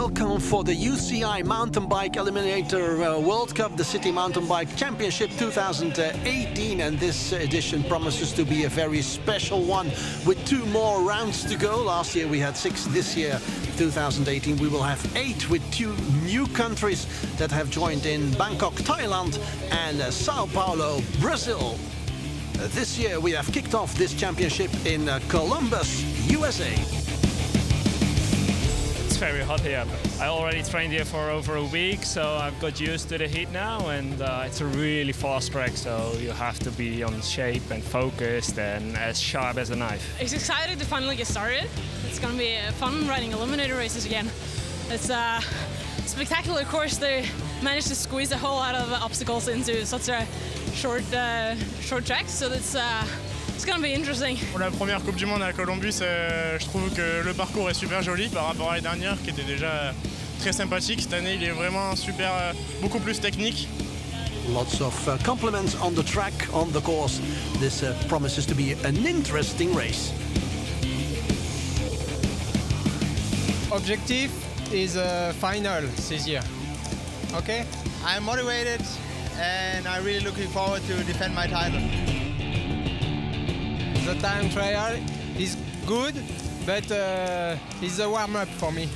welcome for the UCI Mountainbike Eliminator World Cup, the City Mountainbike Championship 2018, and this edition promises to be a very special one with 2 more rounds to go. Last year we had 6, this year 2018 we will have 8, with 2 new countries that have joined in Bangkok, Thailand and Sao Paulo, Brazil. This year we have kicked off this championship in Colombus, USA. It's very hot here. I already trained here for over a week, so I've got used to the heat now, and it's a really fast track, so you have to be on shape and focused and as sharp as a knife. It's exciting to finally get started. It's going to be fun riding eliminator races again. It's a spectacular course. They managed to squeeze a whole lot of obstacles into such a short track, so it's going to be interesting. Pour la première Coupe du Monde à Colombus, je trouve que le parcours est super joli par rapport à l'année dernière qui était déjà très sympathique. Cette année, il est vraiment super, beaucoup plus technique. Lots of compliments on the track, on the course. This promises to be an interesting race. Objective is a final this year. Okay? I'm motivated and I'm really looking forward to defend my title. The time trial is good, but it's a warm-up for me.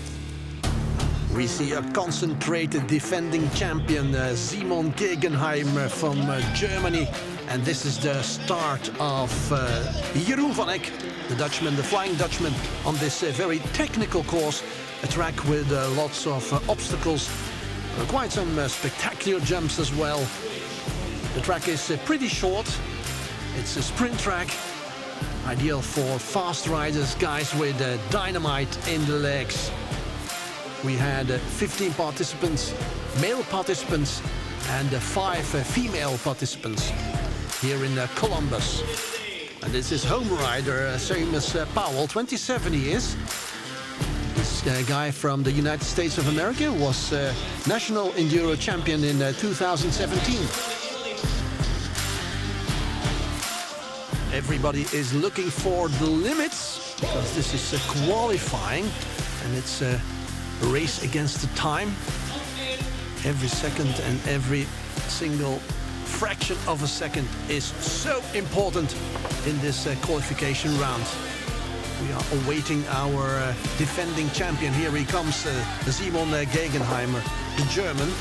We see a concentrated defending champion, Simon Gegenheimer from Germany. And this is the start of Jeroen van Eck, the Dutchman, the Flying Dutchman, on this very technical course. A track with lots of obstacles, quite some spectacular jumps as well. The track is pretty short. It's a sprint track, ideal for fast riders, guys with dynamite in the legs. We had 15 participants, male participants, and 5 female participants here in Colombus. And this is home rider Seamus Powell, 27 he is. This guy from the United States of America was national enduro champion in 2017. Everybody is looking for the limits, because this is qualifying, and it's a race against the time. Every second and every single fraction of a second is so important in this qualification round. We are awaiting our defending champion. Here he comes, Simon Gegenheimer, the German.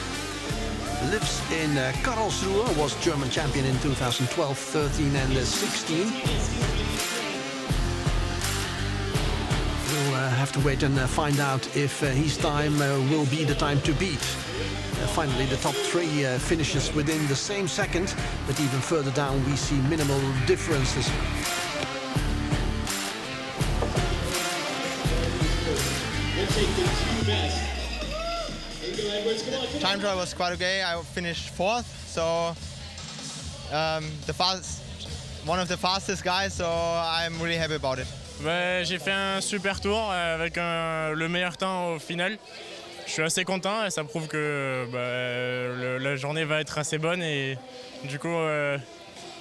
Lives in Karlsruhe, was German champion in 2012, 13 and 16. We'll have to wait and find out if his time will be the time to beat. Finally, the top 3 finishes within the same second, but even further down we see minimal differences. Time trial was quite okay. I finished 4th, so one of the fastest guys, so I'm really happy about it. J'ai fait un super tour avec le meilleur temps au final. Je suis assez content et ça prouve que la journée va être assez bonne, et du coup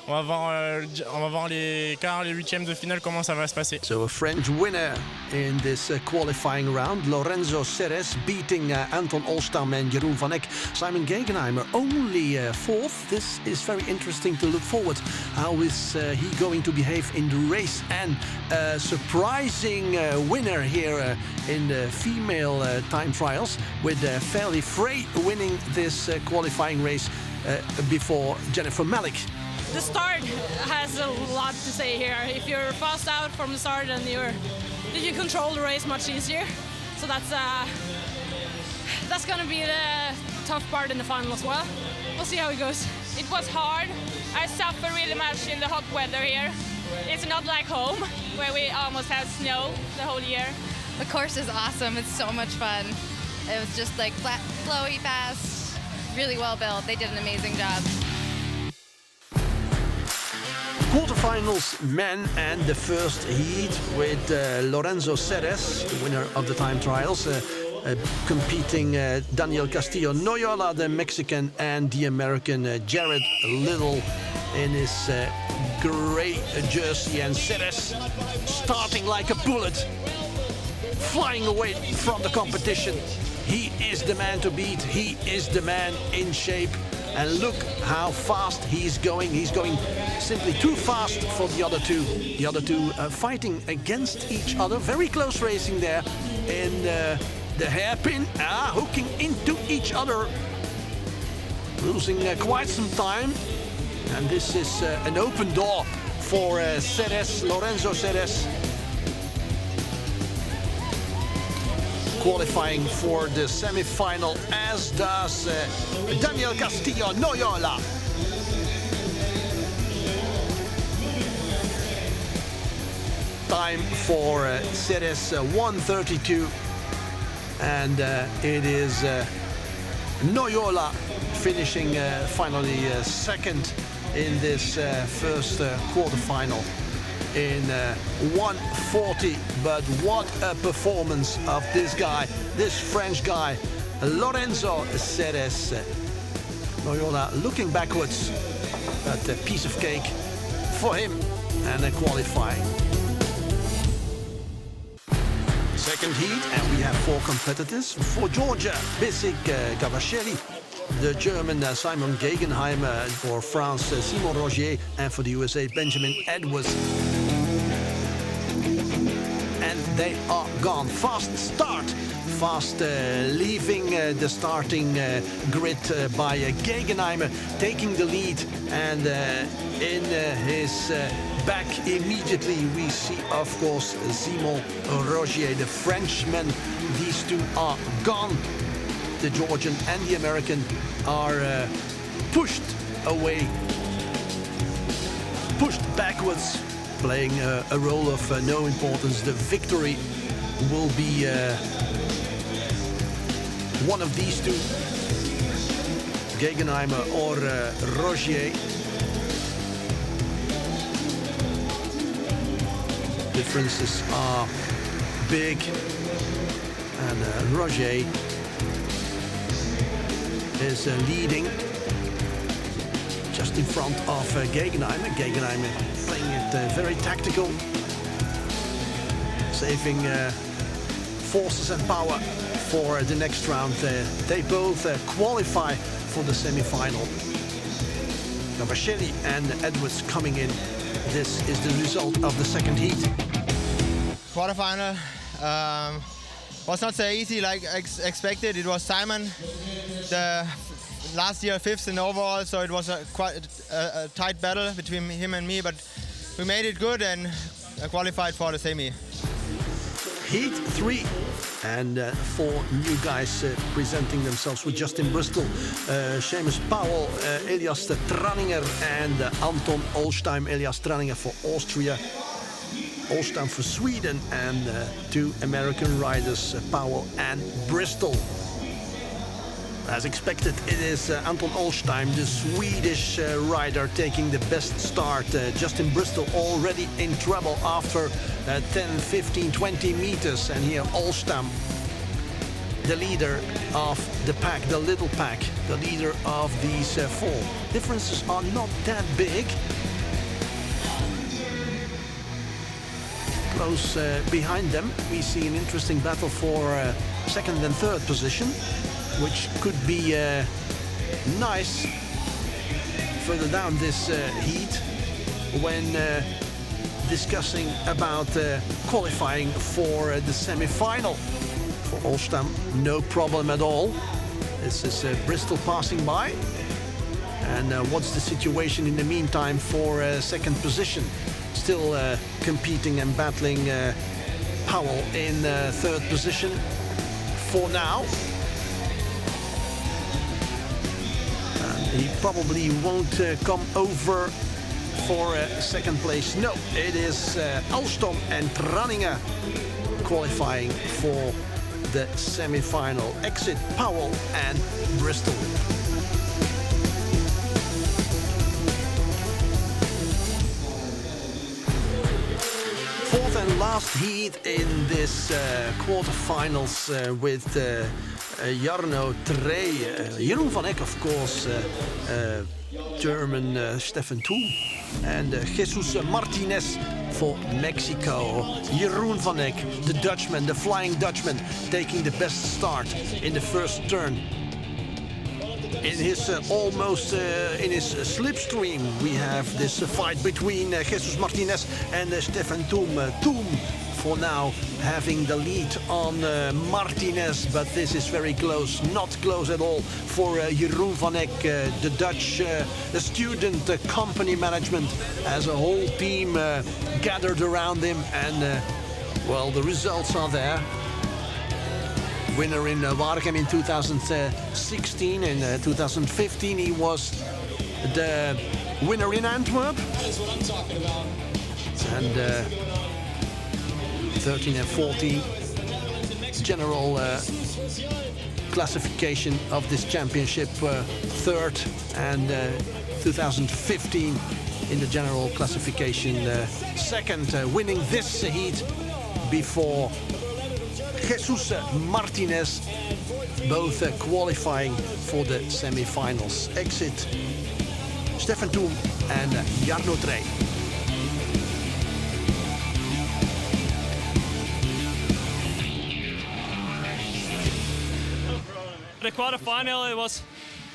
on va voir les quarts, les huitièmes de finale, comment ça va se passer. So a French winner in this qualifying round, Lorenzo Ceres beating Anton Olstam and Jeroen van Eck. Simon Gegenheimer only 4th. This is very interesting to look forward. How is he going to behave in the race? And a surprising winner here in the female time trials, with Fairly Frey winning this qualifying race before Jennifer Malik. The start has a lot to say here. If you're fast out from the start, and you can control the race much easier. So that's going to be the tough part in the final as well. We'll see how it goes. It was hard. I suffer really much in the hot weather here. It's not like home, where we almost have snow the whole year. The course is awesome. It's so much fun. It was just like flat, flowy, fast, really well built. They did an amazing job. Quarterfinals men, and the first heat with Lorenzo Ceres, the winner of the time trials, competing Daniel Castillo Noyola, the Mexican, and the American Jared Little in his grey jersey. And Ceres starting like a bullet, flying away from the competition. He is the man to beat. He is the man in shape. And look how fast he's going. He's going simply too fast for the other two. The other two fighting against each other. Very close racing there in the hairpin. Hooking into each other. Losing quite some time. And this is an open door for Ceres, Lorenzo Ceres. Qualifying for the semi-final, as does Daniel Castillo Noyola. Time for Ceres 1:32, and it is Noyola finishing finally second in this first quarterfinal in 1:40. But what a performance of this guy, this French guy, Lorenzo Ceres. Noyola looking backwards, but a piece of cake for him and a qualifying. Second heat, and we have 4 competitors. For Georgia, Bisic Gavasheli. The German Simon Gegenheimer. For France, Simon Rogier. And for the USA, Benjamin Edwards. And they are gone. Fast start. Fast leaving the starting grid by Gegenheimer, taking the lead. And in his back immediately we see, of course, Simon Rogier, the Frenchman. These two are gone. The Georgian and the American are pushed away, pushed backwards, playing a role of no importance. The victory will be one of these two, Gegenheimer or Rogier. Differences are big, and Rogier is leading just in front of Gegenheimer. Gegenheimer playing it very tactical, saving forces and power for the next round. They both qualify for the semi-final. Gavasheli and Edwards coming in. This is the result of the second heat. Quarterfinal was not so easy like expected. It was Simon, the last year 5th in overall, so it was quite a tight battle between him and me, but we made it good and qualified for the semi. Heat 3, and 4 new guys presenting themselves with Justin Bristol, Seamus Powell, Elias Tranninger, and Anton Olstheim. Elias Tranninger for Austria, Olstheim for Sweden, and 2 American riders, Powell and Bristol. As expected, it is Anton Olstheim, the Swedish rider, taking the best start. Justin Bristol already in trouble after 10, 15, 20 meters. And here Olstheim, the leader of the pack, the little pack, the leader of these 4. Differences are not that big. Close behind them, we see an interesting battle for second and third position, which could be nice further down this heat when discussing about qualifying for the semi-final. For Olstheim, no problem at all. This is Bristol passing by. And what's the situation in the meantime for second position? Still competing and battling Powell in third position for now. He probably won't come over for second place. No, it is Alstom and Tranninger qualifying for the semi-final. Exit Powell and Bristol. Fourth and last heat in this quarterfinals with Jarno Trey, Jeroen van Eck, of course, German Stefan Thum, and Jesus Martinez for Mexico. Jeroen van Eck, the Dutchman, the Flying Dutchman, taking the best start in the first turn. In his almost in his slipstream, we have this fight between Jesus Martinez and Stefan Thum. Thum, for now, having the lead on Martinez, but this is very close, not close at all for Jeroen van Eck. The Dutch the student company management as a whole team gathered around him, and well, the results are there. Winner in Waregem in 2016. In 2015 he was the winner in Antwerp. That is what I'm talking about. And 13 and 14 general classification of this championship, third, and 2015 in the general classification, second, winning this heat before Jesus Martinez, both qualifying for the semi-finals. Exit Stefan Thum and Jarno Trey. The quarterfinal, it was,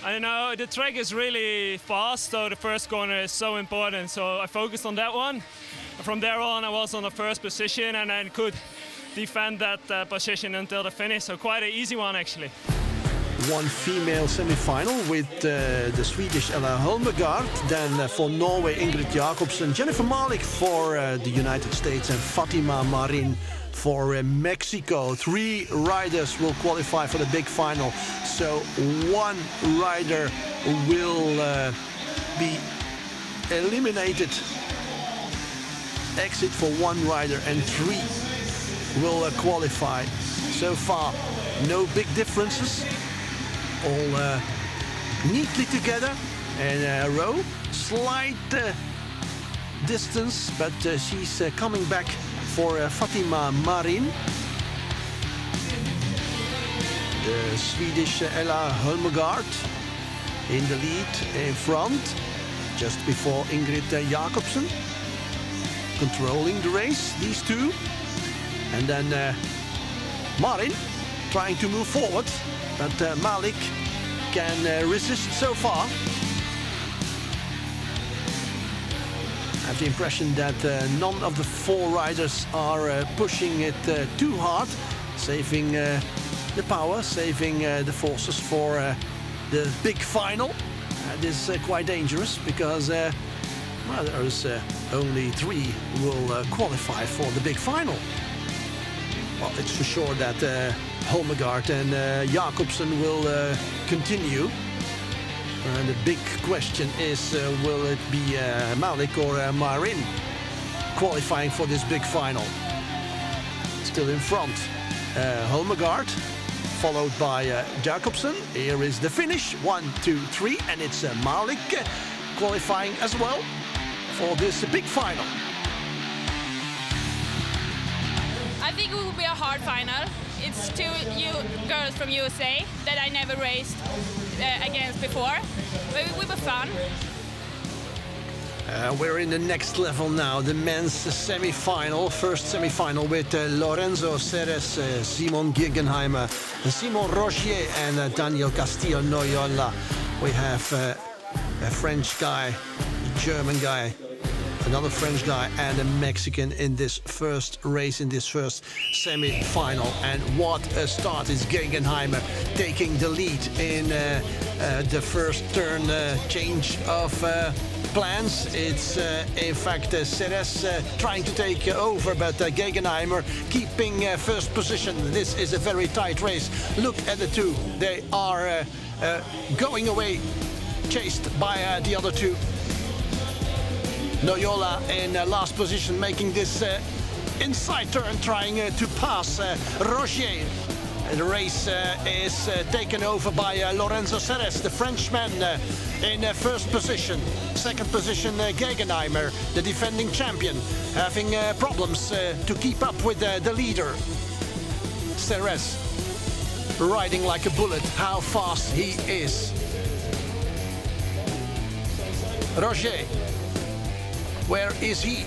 I don't know, the track is really fast, so the first corner is so important, so I focused on that one. From there on I was on the first position and I could defend that position until the finish, so quite an easy one actually. One female semi-final with the Swedish Ella Holmegard, then for Norway Ingrid Jacobsen, Jennifer Malik for the United States, and Fatima Marin for Mexico. 3 riders will qualify for the big final, so 1 rider will be eliminated. Exit for 1 rider, and 3 will qualify. So far, no big differences. All neatly together in a row. Slight distance, but she's coming back for Fatima Marin. The Swedish Ella Holmegard in the lead in front, just before Ingrid Jacobsen. Controlling the race, these two. And then Marin trying to move forward, but Malik can resist so far. I have the impression that none of the 4 riders are pushing it too hard, saving the power, saving the forces for the big final. This is quite dangerous because well, there's only 3 will qualify for the big final. Well, it's for sure that Holmegard and Jacobsen will continue. And the big question is, will it be Malik or Marin qualifying for this big final? Still in front, Holmegard, followed by Jacobsen. Here is the finish, 1, 2, 3, and it's Malik qualifying as well for this big final. I think it will be a hard final. It's 2 girls from USA that I never raced against before, but it will be fun. We're in the next level now, the men's semi-final. First semi-final with Lorenzo Ceres, Simon Guggenheimer, Simon Rochier and Daniel Castillo Noyola. We have a French guy, a German guy, another French guy and a Mexican in this first race, in this first semi-final. And what a start is Guggenheimer taking the lead in the first turn. Change of plans. It's in fact Ceres trying to take over, but Guggenheimer keeping first position. This is a very tight race. Look at the 2. They are going away, chased by the other 2. Noyola in last position, making this inside turn, trying to pass Rochier. The race is taken over by Lorenzo Serres, the Frenchman, in first position. Second position, Gegenheimer, the defending champion, having problems to keep up with the leader. Serres riding like a bullet, how fast he is. Roger, where is he?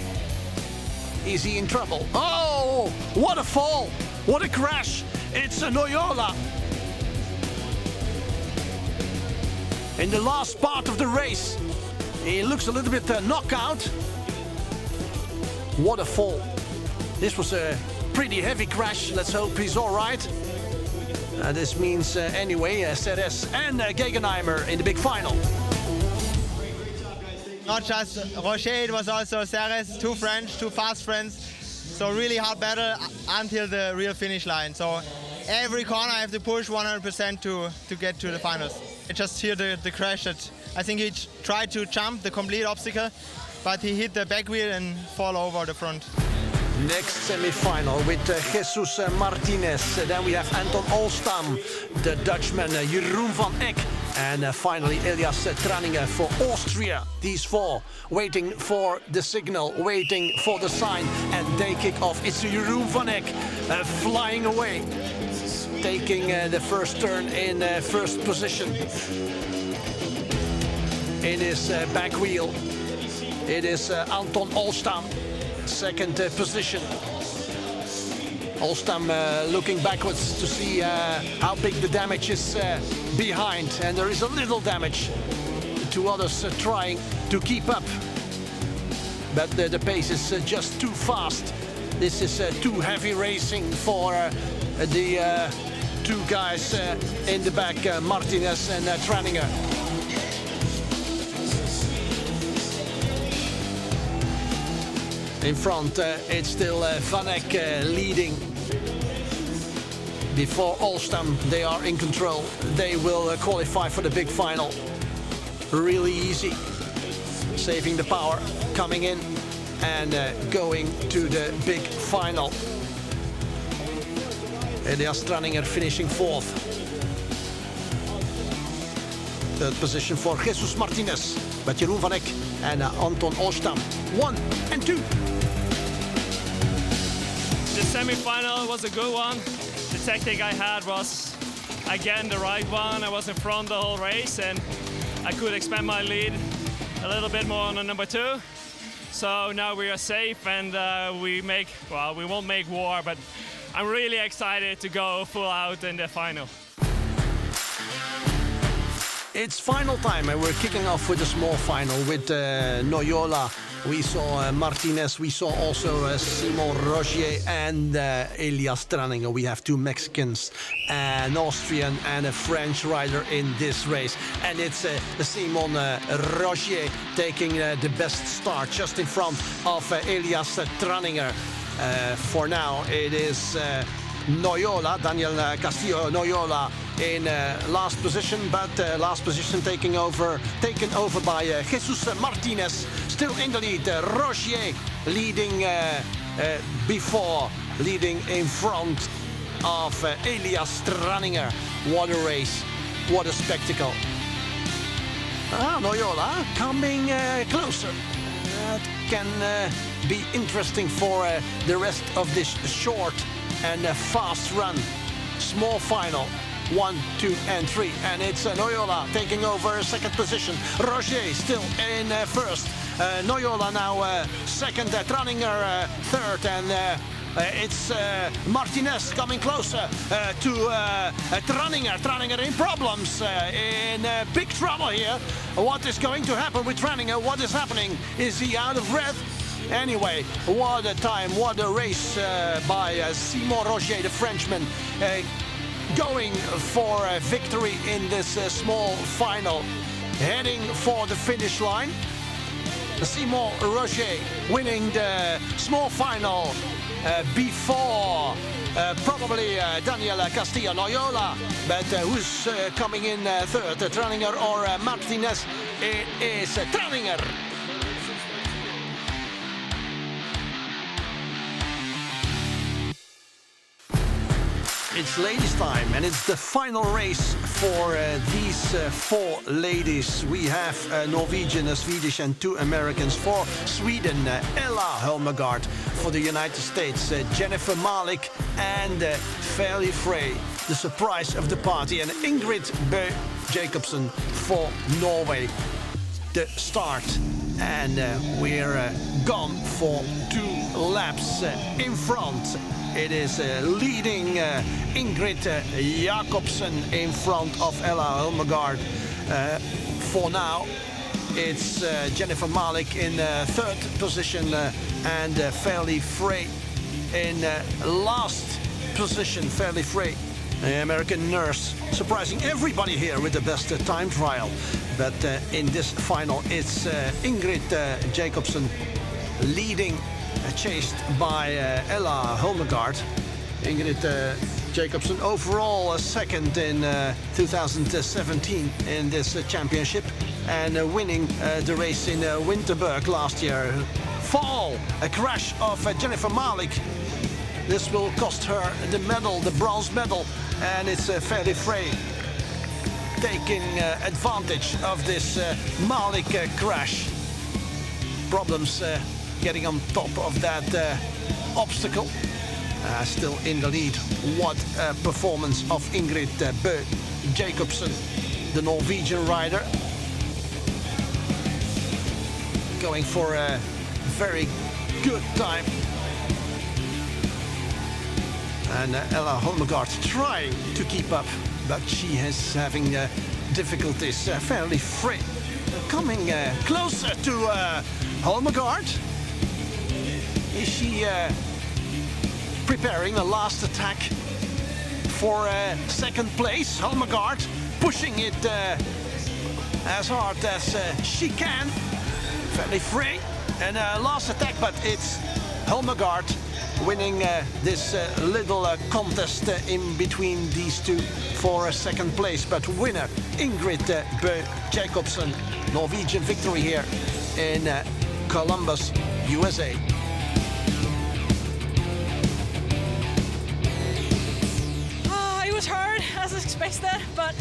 Is he in trouble? Oh, what a fall! What a crash! It's Noyola. In the last part of the race, he looks a little bit knocked out. What a fall. This was a pretty heavy crash. Let's hope he's all right. This means anyway, Serres and Gegenheimer in the big final. Not just Rocher, it was also Serres, two French, two fast friends. So really hard battle until the real finish line. So every corner I have to push 100% to get to the finals. I just hear the crash that I think he tried to jump the complete obstacle, but he hit the back wheel and fall over the front. Next semi-final with Jesus Martinez. Then we have Anton Olstam, the Dutchman, Jeroen van Eck, and finally Elias Tranninger for Austria. These four waiting for the signal, waiting for the sign, and they kick off. It's Jeroen van Eck flying away, taking the first turn in first position. In his back wheel, it is Anton Olstam. Second position. Olstam looking backwards to see how big the damage is behind, and there is a little damage. The two others trying to keep up, but the pace is just too fast. This is too heavy racing for the two guys in the back, Martinez and Tranninger. In front, it's still Van Eck leading. Before Olstam, they are in control. They will qualify for the big final. Really easy. Saving the power, coming in and going to the big final. Elias Tranninger finishing fourth. Third position for Jesus Martinez, but Jeroen van Eck and Anton Olstam, 1 and 2. The semi-final was a good one. The tactic I had was, again, the right one. I was in front the whole race, and I could expand my lead a little bit more on the number 2. So now we are safe, and we won't make war, but I'm really excited to go full out in the final. It's final time, and we're kicking off with a small final with Noyola. We saw Martinez, we saw also Simon Rogier and Elias Tranninger. We have two Mexicans, an Austrian and a French rider in this race. And it's Simon Rogier taking the best start just in front of Elias Tranninger. For now, it is Noyola, Daniel Castillo Noyola in last position, but last position taken over by Jesus Martinez, still in the lead. Rogier leading leading in front of Elias Tranninger. What a race, what a spectacle. Noyola coming closer. That can be interesting for the rest of this short and fast run. Small final, 1, 2, and 3, and it's Noyola taking over second position. Rogier still in first. Noyola now second. Tranninger third, and it's Martinez coming closer to Tranninger. Tranninger in problems, in big trouble here. What is going to happen with Tranninger? What is happening? Is he out of breath? Anyway, what a time, what a race by Simon Rogier, the Frenchman, going for a victory in this small final, heading for the finish line. Simon Rogier winning the small final before probably Daniel Castillo Noyola, but who's coming in third, Tranninger or Martinez? It is Tranninger. It's ladies' time, and it's the final race for these 4 ladies. We have a Norwegian, a Swedish, and 2 Americans. For Sweden, Ella Helmegaard. For the United States, Jennifer Malik and Fairly Frey, the surprise of the party, and Ingrid Bø Jacobsen for Norway. The start, and we're gone for 2 laps in front. It is leading Ingrid Jacobsen in front of Ella Helmegaard. For now, it's Jennifer Malik in 3rd position and Fairly Frey in last position. Fairly Frey, the American nurse, surprising everybody here with the best time trial. But in this final, it's Ingrid Jacobsen leading, chased by Ella Helmegaard. Ingrid Jacobsen overall 2nd in 2017 in this championship, and winning the race in Winterberg last year. Fall, a crash of Jennifer Malik. This will cost her the medal, the bronze medal, and it's Fairly Frey taking advantage of this Malik crash. Problems getting on top of that obstacle. Still in the lead. What a performance of Ingrid Bø Jacobsen, the Norwegian rider. Going for a very good time. And Ella Helmegaard trying to keep up, but she is having difficulties. Fairly Frey coming closer to Helmegaard. Is she preparing a last attack for 2nd place? Helmegaard pushing it as hard as she can. Fairly Frey and last attack, but it's Helmegaard winning this little contest in between these 2 for a 2nd place. But winner Ingrid Bø Jacobsen. Norwegian victory here in Columbus, USA. It was hard, as expected, but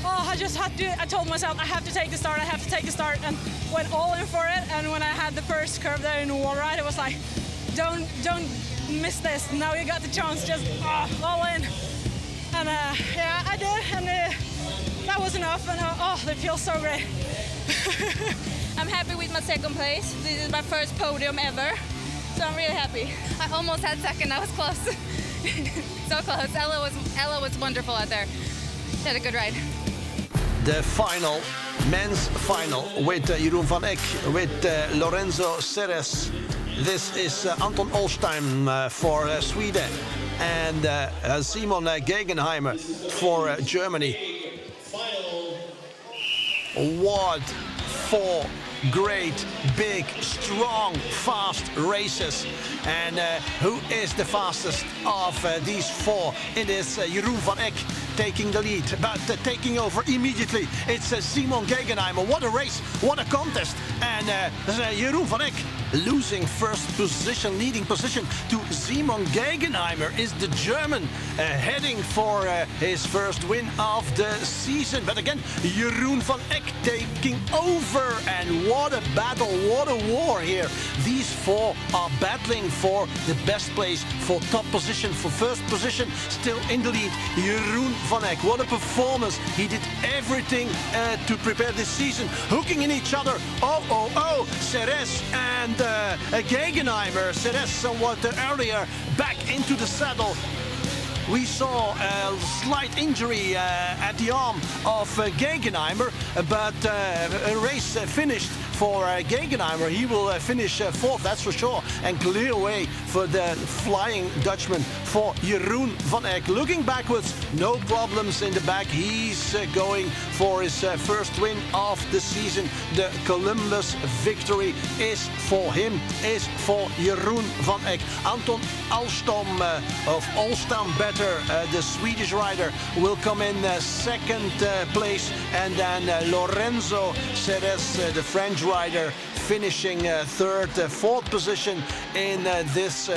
I told myself I have to take the start, and went all in for it. And when I had the first curve there in the wall ride, it was like, don't miss this. Now you got the chance, just all in. And yeah, I did, and that was enough, and it feels so great. I'm happy with my 2nd place. This is my first podium ever, so I'm really happy. I almost had 2nd. I was close. So close. Ella was wonderful out there. She had a good ride. The final, men's final, with Jeroen van Eck, with Lorenzo Ceres. This is Anton Olstein for Sweden, and Simon Gegenheimer for Germany. What 4 great, big, strong, fast races. And who is the fastest of these 4? It is Jeroen van Eck taking the lead, but taking over immediately, it's Simon Gegenheimer. What a race, what a contest. And Jeroen van Eck losing 1st position, leading position to Simon Gegenheimer, is the German heading for his 1st win of the season. But again, Jeroen van Eck taking over, and what a battle, what a war here. These 4 are battling for the best place, for top position, for 1st position, still in the lead. Jeroen van Eck, what a performance. He did everything to prepare this season, hooking in each other. Ceres and Gegenheimer. Ceres somewhat earlier back into the saddle. We saw a slight injury at the arm of Gegenheimer, but a race finished for Gegenheimer. He will finish 4th, that's for sure, and clear way for the Flying Dutchman, for Jeroen van Eck. Looking backwards, no problems in the back. He's going for his 1st win of the season. The Columbus victory is for him, is for Jeroen van Eck. Anton Alstom of Alstom Better, the Swedish rider, will come in 2nd place, and then Lorenzo Ceres, the French rider, finishing third. Fourth position in this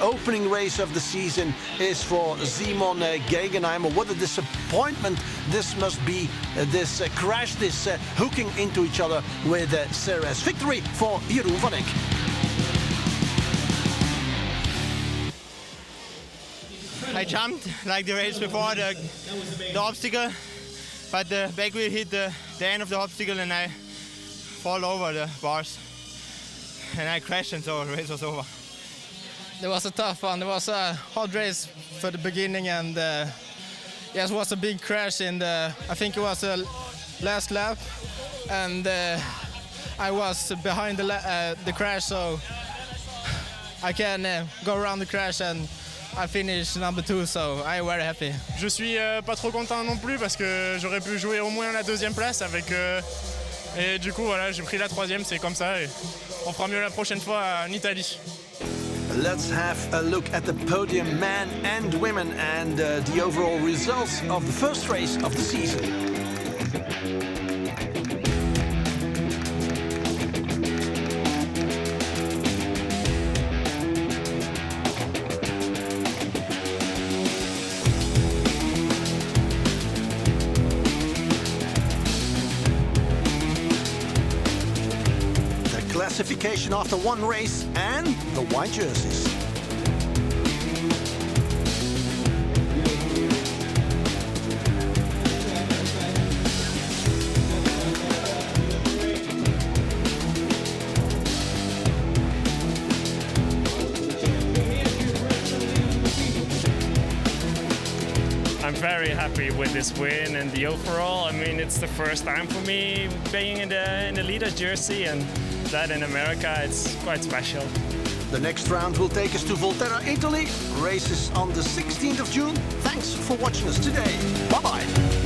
opening race of the season is for Simon Gegenheimer. What a disappointment this must be, this crash, this hooking into each other with Ceres. Victory for Jeroen van Eck. I jumped like the race before the obstacle, but the back wheel hit the end of the obstacle and I fall over the bars and I crashed, and so the race was over. It was a tough one. It was a hard race for the beginning, and yes, it was a big crash in the, I think it was the last lap, and I was behind the crash, so I can go around the crash, and I finished number 2, so I'm very happy. Je suis pas trop content non plus parce que j'aurais pu jouer au moins la 2e place avec et du coup voilà, j'ai pris la 3e, c'est comme ça et on fera mieux la prochaine fois en Italie. Let's have a look at the podium, men and women, and the overall results of the first race of the season. Classification after one race and the white jerseys. I'm very happy with this win and the overall. I mean, it's the first time for me being in the leader jersey, and that in America, it's quite special. The next round will take us to Volterra, Italy. Races on the 16th of June. Thanks for watching us today. Bye-bye.